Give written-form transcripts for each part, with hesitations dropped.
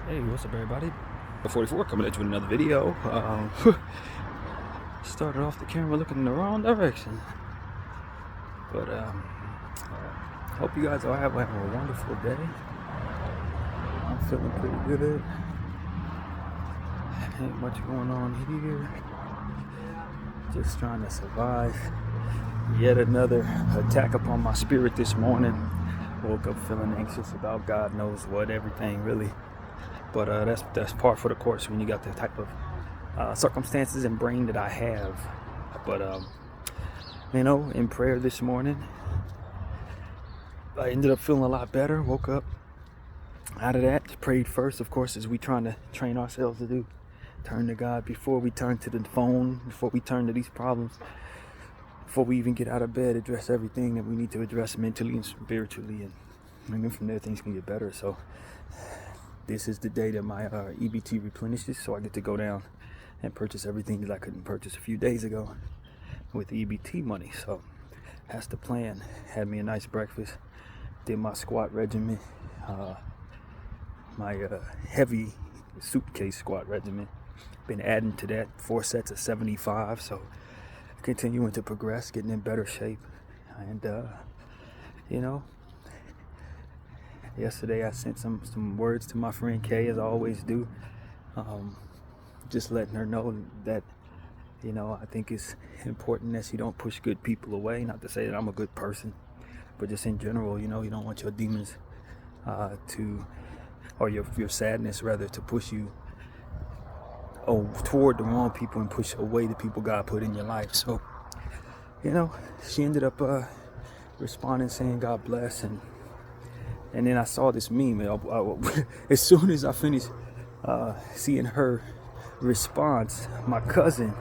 Hey, what's up, everybody? 44 coming at you with another video. Started off the camera looking in the wrong direction, but hope you guys all have a wonderful day. I'm feeling pretty good. Ain't much going on here. Just trying to survive yet another attack upon my spirit this morning. Woke up feeling anxious about God knows what, everything really. But that's par for the course when you got the type of circumstances and brain that I have. But in prayer this morning, I ended up feeling a lot better. Woke up out of that, prayed first, of course, as we trying to train ourselves to do. Turn to God before we turn to the phone, before we turn to these problems, before we even get out of bed, address everything that we need to address mentally and spiritually, and then from there things can get better. So this is the day that my EBT replenishes, so I get to go down and purchase everything that I couldn't purchase a few days ago with the EBT money. So that's the plan. Had me a nice breakfast, did my squat regimen, my heavy suitcase squat regimen. Been adding to that 4 sets of 75, so continuing to progress, getting in better shape. And yesterday I sent some words to my friend Kay, as I always do, just letting her know that I think it's important that she don't push good people away. Not to say that I'm a good person, but just in general, you don't want your demons or your sadness rather, to push you toward the wrong people and push away the people God put in your life. So she ended up responding saying God bless, and then I saw this meme. As soon as I finished seeing her response, my cousin,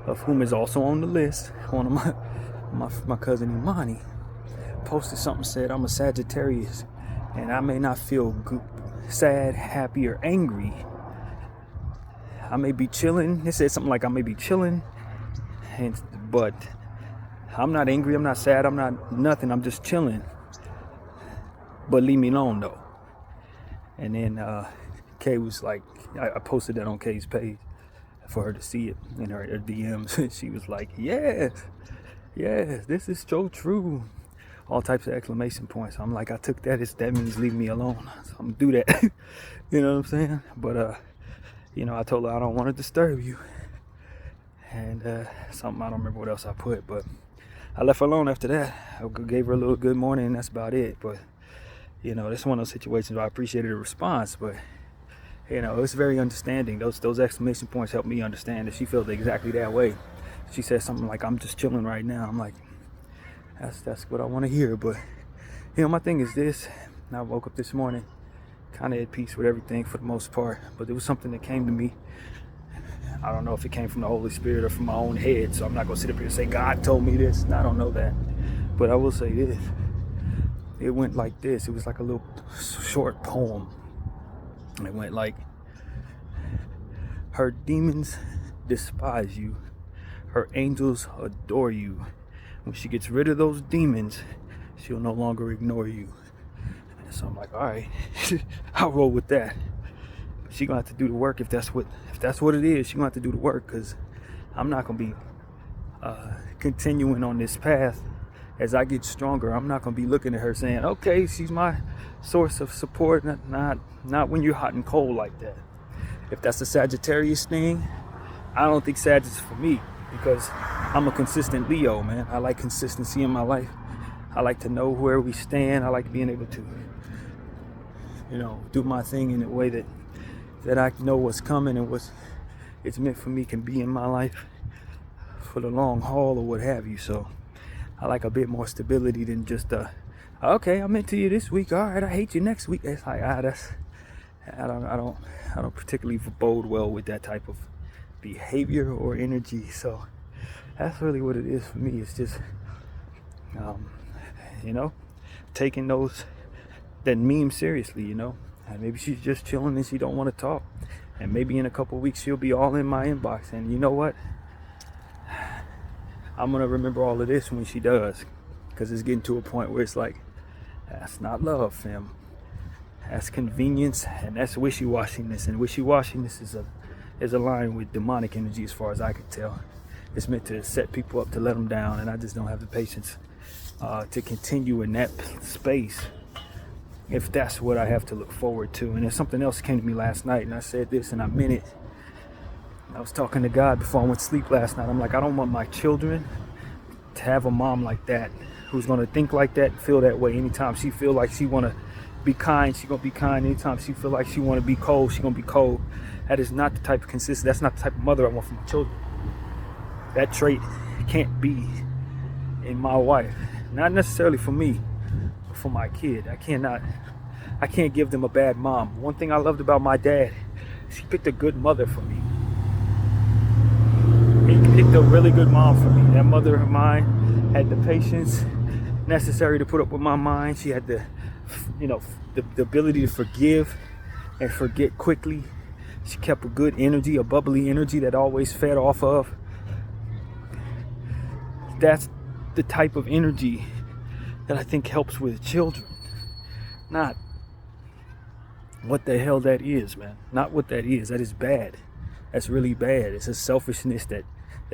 of whom is also on the list, one of my cousin Imani, posted something, said, "I'm a Sagittarius and I may not feel sad, happy, or angry. I may be chilling." It said something like, "I may be chilling, but I'm not angry, I'm not sad, I'm not nothing, I'm just chilling. But leave me alone though." And then Kay was like, I posted that on Kay's page for her to see it in her DMs. She was like, yes, this is so true. All types of exclamation points. I'm like, I took that as that means leave me alone. So I'm gonna do that. You know what I'm saying? But I told her I don't want to disturb you. And something, I don't remember what else I put, but I left her alone after that. I gave her a little good morning, and that's about it. But it's one of those situations where I appreciated the response, but it's very understanding. Those exclamation points help me understand that she feels exactly that way. She said something like, "I'm just chilling right now." I'm like, that's what I want to hear. But my thing is this: I woke up this morning kind of at peace with everything for the most part, but there was something that came to me. I don't know if it came from the Holy Spirit or from my own head, so I'm not gonna sit up here and say God told me this. I don't know that, but I will say this: it went like this. It was like a little short poem. It went like, "Her demons despise you, her angels adore you. When she gets rid of those demons, she'll no longer ignore you." And so I'm like, all right, I'll roll with that. She gonna have to do the work if that's what it is. She gonna have to do the work, because I'm not gonna be continuing on this path. As I get stronger, I'm not gonna be looking at her saying, "Okay, she's my source of support." Not when you're hot and cold like that. If that's a Sagittarius thing, I don't think Sag is for me, because I'm a consistent Leo, man. I like consistency in my life. I like to know where we stand. I like being able to, do my thing in a way that I know what's coming and it's meant for me can be in my life for the long haul or what have you. So I like a bit more stability than just okay, I'm into you this week, all right, I hate you next week. It's like, I don't particularly bode well with that type of behavior or energy. So that's really what it is for me. It's just taking that meme seriously. And maybe she's just chilling and she don't want to talk, and maybe in a couple weeks she'll be all in my inbox, and you know what, I'm gonna remember all of this when she does, because it's getting to a point where it's like, that's not love, fam. That's convenience, and that's wishy-washiness. And wishy-washiness is aligned with demonic energy, as far as I can tell. It's meant to set people up to let them down, and I just don't have the patience to continue in that space if that's what I have to look forward to. And there's something else came to me last night, and I said this and I meant it. I was talking to God before I went to sleep last night. I'm like, I don't want my children to have a mom like that, who's going to think like that and feel that way. Anytime she feel like she want to be kind, she going to be kind. Anytime she feel like she want to be cold, she going to be cold. That is not the type of consistency. That's not the type of mother I want for my children. That trait can't be in my wife. Not necessarily for me, but for my kid. I can't give them a bad mom. One thing I loved about my dad, he picked a good mother for me. He picked a really good mom for me. That mother of mine had the patience necessary to put up with my mind. She had the ability to forgive and forget quickly. She kept a good energy, a bubbly energy that always fed off of. That's the type of energy that I think helps with children. Not what the hell that is, man. Not what that is. That is bad. That's really bad. It's a selfishness that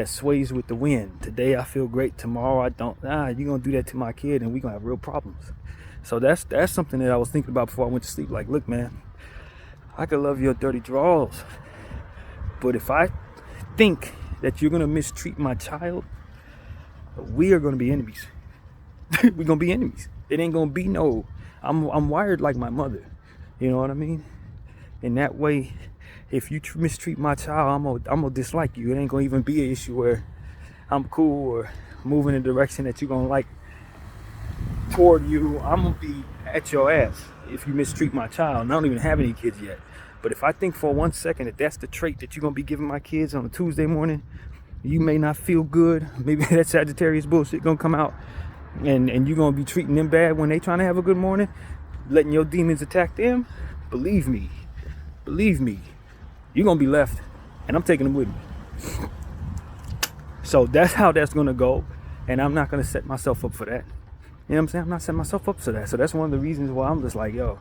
sways with the wind. Today I feel great, tomorrow I don't. You're gonna do that to my kid and we're gonna have real problems. So that's something that I was thinking about before I went to sleep. Like, look, man, I could love your dirty draws, but if I think that you're gonna mistreat my child, we are gonna be enemies. We're gonna be enemies. It ain't gonna be no. I'm wired like my mother. You know what I mean? In that way, if you mistreat my child, I'm gonna dislike you. It ain't gonna even be an issue where I'm cool or moving in a direction that you're gonna like toward you. I'm gonna be at your ass if you mistreat my child. And I don't even have any kids yet. But if I think for 1 second that that's the trait that you're gonna be giving my kids on a Tuesday morning, you may not feel good. Maybe that Sagittarius bullshit gonna come out, and you're gonna be treating them bad when they trying to have a good morning, letting your demons attack them. Believe me, you're gonna be left, and I'm taking them with me. So that's how that's gonna go, and I'm not gonna set myself up for that. You know what I'm saying? I'm not setting myself up for that. So that's one of the reasons why I'm just like, yo,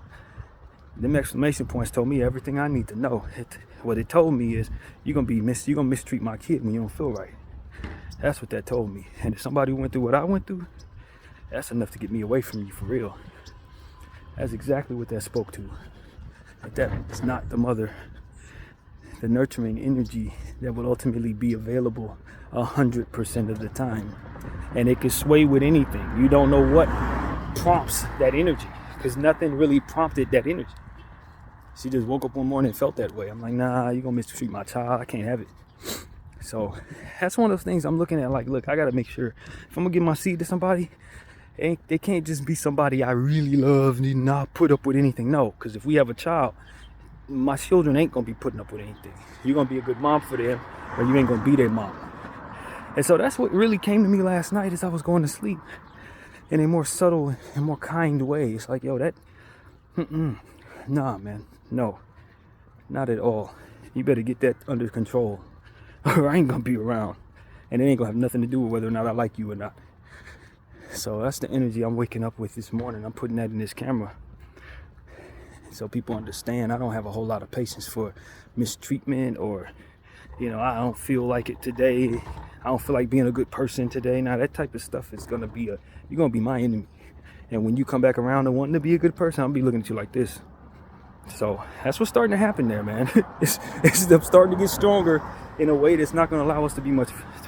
them exclamation points told me everything I need to know. What it told me is you're gonna mistreat my kid when you don't feel right. That's what that told me. And if somebody went through what I went through, that's enough to get me away from you for real. That's exactly what that spoke to. That is not the mother, the nurturing energy that will ultimately be available 100% of the time. And it can sway with anything. You don't know what prompts that energy, because nothing really prompted that energy. She just woke up one morning and felt that way. I'm like, nah, you're gonna mistreat my child. I can't have it. So that's one of those things I'm looking at. Like, look, I gotta make sure if I'm gonna give my seed to somebody, they can't just be somebody I really love and not put up with anything. No, because if we have a child, my children ain't gonna be putting up with anything. You're gonna be a good mom for them, or you ain't gonna be their mom. And so that's what really came to me last night as I was going to sleep, in a more subtle and more kind way. It's like, yo, nah, man, no, not at all. You better get that under control, or I ain't gonna be around, and it ain't gonna have nothing to do with whether or not I like you or not. So that's the energy I'm waking up with this morning. I'm putting that in this camera so people understand I don't have a whole lot of patience for mistreatment, or, I don't feel like it today. I don't feel like being a good person today. Now that type of stuff is gonna be you're gonna be my enemy. And when you come back around and wanting to be a good person, I'll be looking at you like this. So that's what's starting to happen there, man. It's starting to get stronger in a way that's not gonna allow us to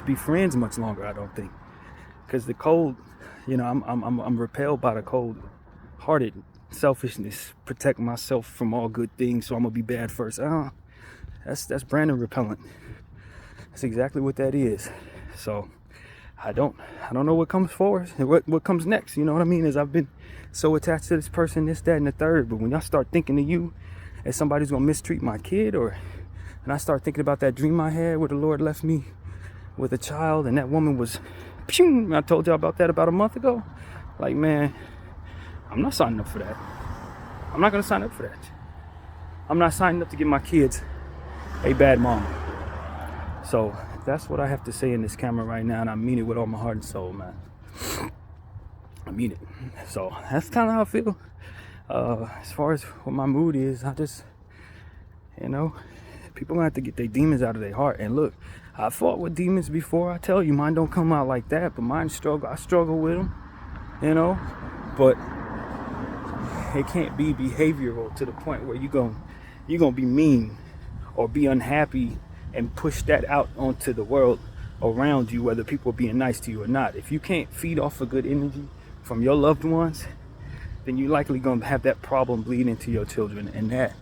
be friends much longer, I don't think. Because the cold, I'm repelled by the cold-hearted selfishness, protect myself from all good things, so I'm gonna be bad first. That's Brandon repellent. That's exactly what that is. So I don't know what comes forward and what comes next. You know what I mean? As I've been so attached to this person, this, that, and the third. But when I start thinking of you as somebody's gonna mistreat my kid, and I start thinking about that dream I had where the Lord left me with a child, and that woman was, I told y'all about that about a month ago. Like, man, I'm not signing up for that. I'm not gonna sign up for that. I'm not signing up to give my kids a bad mom. So that's what I have to say in this camera right now, and I mean it with all my heart and soul, man. I mean it. So that's kind of how I feel. As far as what my mood is, I just, you know, people gonna have to get their demons out of their heart. And look, I fought with demons before. I tell you, mine don't come out like that, but mine struggle. I struggle with them, you know, but it can't be behavioral to the point where you're gonna be mean or be unhappy and push that out onto the world around you, whether people are being nice to you or not. If you can't feed off of good energy from your loved ones, then you're likely gonna have that problem bleed into your children. And that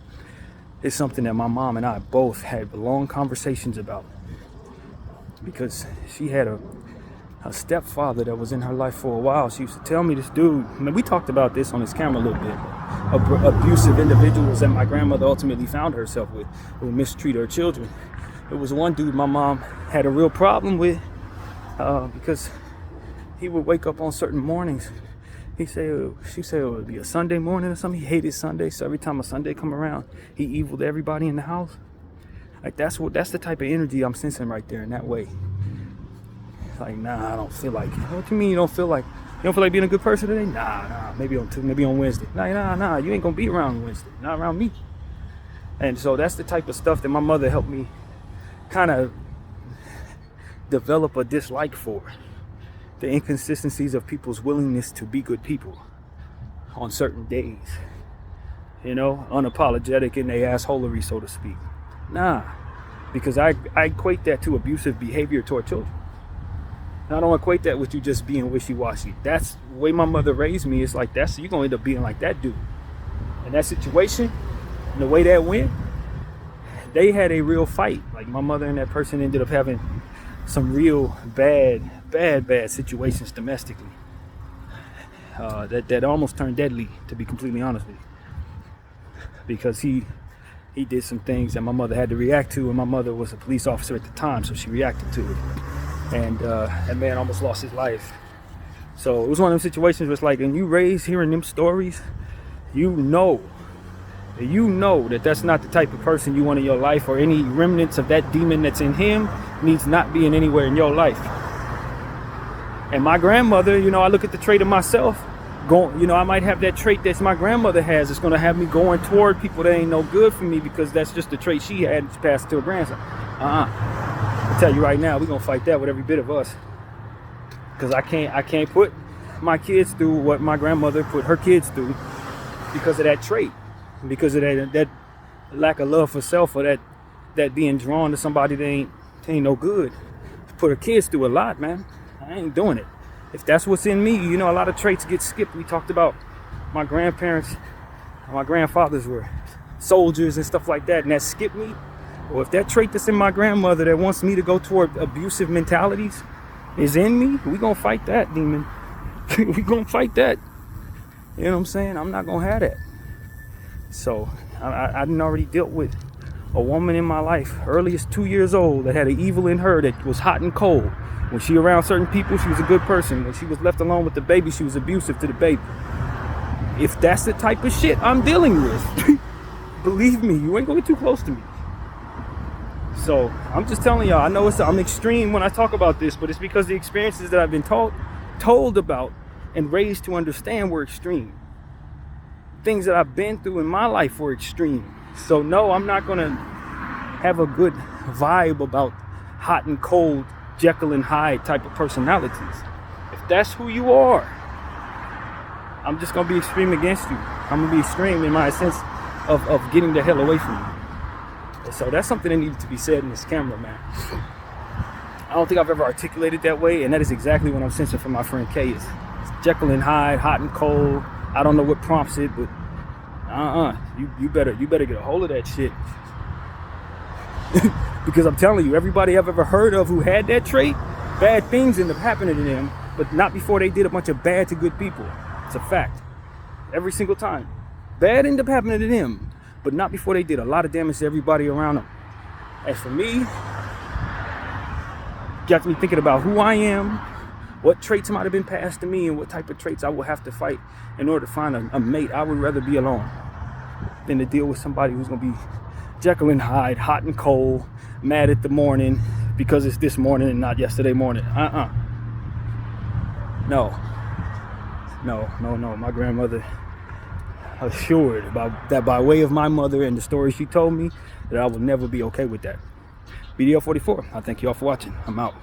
is something that my mom and I both had long conversations about, because she had a stepfather that was in her life for a while. She used to tell me, this dude, I mean, we talked about this on this camera a little bit, abusive individuals that my grandmother ultimately found herself with, who mistreat her children. It was one dude my mom had a real problem with, because he would wake up on certain mornings. She said it would be a Sunday morning or something. He hated Sunday, so every time a Sunday come around, he eviled everybody in the house. Like that's the type of energy I'm sensing right there in that way. Like, nah, I don't feel like it. What you mean you don't feel like being a good person today? Nah, maybe on Wednesday. Nah, you ain't gonna be around Wednesday, not around me. And so that's the type of stuff that my mother helped me kind of develop a dislike for. The inconsistencies of people's willingness to be good people on certain days. You know, unapologetic in their assholery, so to speak. Nah, because I equate that to abusive behavior toward children. I don't equate that with you just being wishy-washy. That's the way my mother raised me. It's like, you're gonna end up being like that dude. And that situation, and the way that went, they had a real fight. Like, my mother and that person ended up having some real bad situations domestically. That almost turned deadly, to be completely honest with you. Because he did some things that my mother had to react to, and my mother was a police officer at the time, so she reacted to it. And that man almost lost his life. So it was one of them situations where it's like, and you raised hearing them stories, you know that that's not the type of person you want in your life, or any remnants of that demon that's in him needs not being anywhere in your life. And my grandmother, you know, I look at the trait of myself, I might have that trait that my grandmother has. It's going to have me going toward people that ain't no good for me, because that's just the trait she had. She passed it to her grandson. I tell you right now, we're going to fight that with every bit of us. Because I can't put my kids through what my grandmother put her kids through, because of that trait. Because of that lack of love for self, or that being drawn to somebody that ain't no good. Put her kids through a lot, man. I ain't doing it. If that's what's in me, you know, a lot of traits get skipped. We talked about my grandparents, my grandfathers were soldiers and stuff like that, and that skipped me. Or if that trait that's in my grandmother that wants me to go toward abusive mentalities is in me, we gonna fight that demon. We gonna fight that. You know what I'm saying? I'm not gonna have that. So I done already dealt with a woman in my life, early as 2 years old, that had an evil in her that was hot and cold. When she around certain people, she was a good person. When she was left alone with the baby, she was abusive to the baby. If that's the type of shit I'm dealing with, believe me, you ain't gonna get too close to me. So I'm just telling y'all, I know I'm extreme when I talk about this, but it's because the experiences that I've been told about and raised to understand were extreme. Things that I've been through in my life were extreme. So no, I'm not gonna have a good vibe about hot and cold, Jekyll and Hyde type of personalities. If that's who you are, I'm just gonna be extreme against you. I'm gonna be extreme in my sense of getting the hell away from you. And so that's something that needed to be said in this camera, man. I don't think I've ever articulated that way, and that is exactly what I'm sensing from my friend Kay. It's Jekyll and Hyde, hot and cold. I don't know what prompts it, but you better get a hold of that shit. Because I'm telling you, everybody I've ever heard of who had that trait, bad things end up happening to them, but not before they did a bunch of bad to good people. It's a fact. Every single time. Bad end up happening to them, but not before they did a lot of damage to everybody around them. As for me, got me thinking about who I am, what traits might have been passed to me, and what type of traits I will have to fight in order to find a mate. I would rather be alone than to deal with somebody who's going to be Jekyll and Hyde, hot and cold, mad at the morning because it's this morning and not yesterday morning. No. My grandmother, assured that by way of my mother and the story she told me, that I will never be okay with that. BDF 44, I thank you all for watching. I'm out.